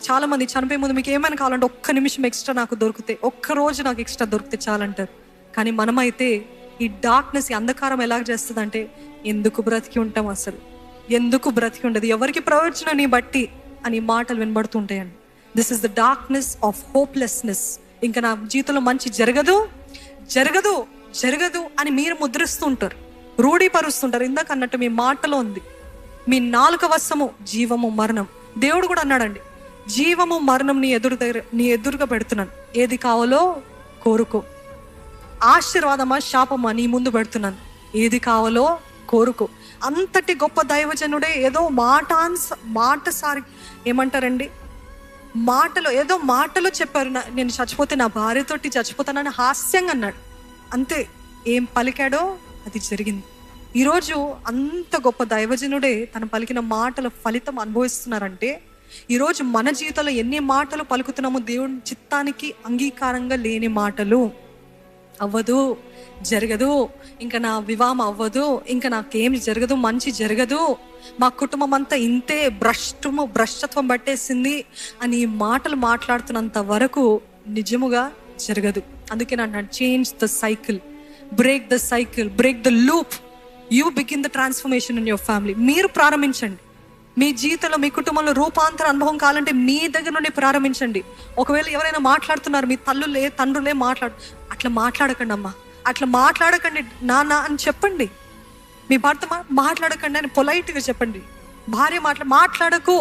చాలా మంది చనిపోయే ముందు మీకు ఏమైనా కావాలంటే ఒక్క నిమిషం ఎక్స్ట్రా నాకు దొరికితే, ఒక్క రోజు నాకు ఎక్స్ట్రా దొరికితే చాలంటారు. కానీ మనమైతే ఈ డార్క్నెస్, ఈ అంధకారం ఎలా చేస్తుంది అంటే, ఎందుకు బ్రతికి ఉంటాం, అసలు ఎందుకు బ్రతికి ఉండదు, ఎవరికి ప్రయోజనాన్ని బట్టి అని మాటలు వినబడుతుంటాయండి. This is the darkness of hopelessness. ఇంకా నా జీవితంలో మంచి జరగదు జరగదు జరగదు అని మీరు ముద్రిస్తూ ఉంటారు, రూఢీపరుస్తుంటారు. ఇందాక అన్నట్టు మీ మాటలో ఉంది, మీ నాలుక వశము జీవము మరణం. దేవుడు కూడా అన్నాడండి, జీవము మరణం నీ ఎదురుగా పెడుతున్నాను, ఏది కావాలో కోరుకో. ఆశీర్వాదమా శాపమా నీ ముందు పెడుతున్నాను, ఏది కావాలో కోరుకో. అంతటి గొప్ప దైవజనుడే ఏదో మాటసారి ఏమంటారండి, ఏదో మాటలో చెప్పారు, నేను చచ్చిపోతే నా భార్యతోటి చచ్చిపోతానని హాస్యంగా అన్నాడు. అంతే, ఏం పలికాడో అది జరిగింది. ఈరోజు అంత గొప్ప దైవజనుడే తన పలికిన మాటల ఫలితం అనుభవిస్తున్నారంటే, ఈరోజు మన జీవితంలో ఎన్ని మాటలు పలుకుతున్నామో దేవుని చిత్తానికి అంగీకారంగా లేని మాటలు. అవ్వదు, జరగదు, ఇంకా నా వివాహం అవ్వదు, ఇంకా నాకేం జరగదు, మంచి జరగదు, మా కుటుంబం అంతా ఇంతే, భ్రష్టత్వం పట్టేసింది అని ఈ మాటలు మాట్లాడుతున్నంత వరకు నిజముగా జరగదు. అందుకే నేను change the cycle, break the cycle, break the loop. You begin the transformation in your family. మీరు ప్రారంభించండి. మీ జీవితంలో, మీ కుటుంబంలో రూపాంతర అనుభవం కావాలంటే మీ దగ్గర నుండి ప్రారంభించండి. ఒకవేళ ఎవరైనా మాట్లాడుతున్నారు, మీ తండ్రులే అట్లా మాట్లాడకండి అమ్మా, అట్లా మాట్లాడకండి నాన్న అని చెప్పండి. మీ భర్త మాట్లాడకండి అని పొలైట్గా చెప్పండి. భార్య మాట్లాడకు,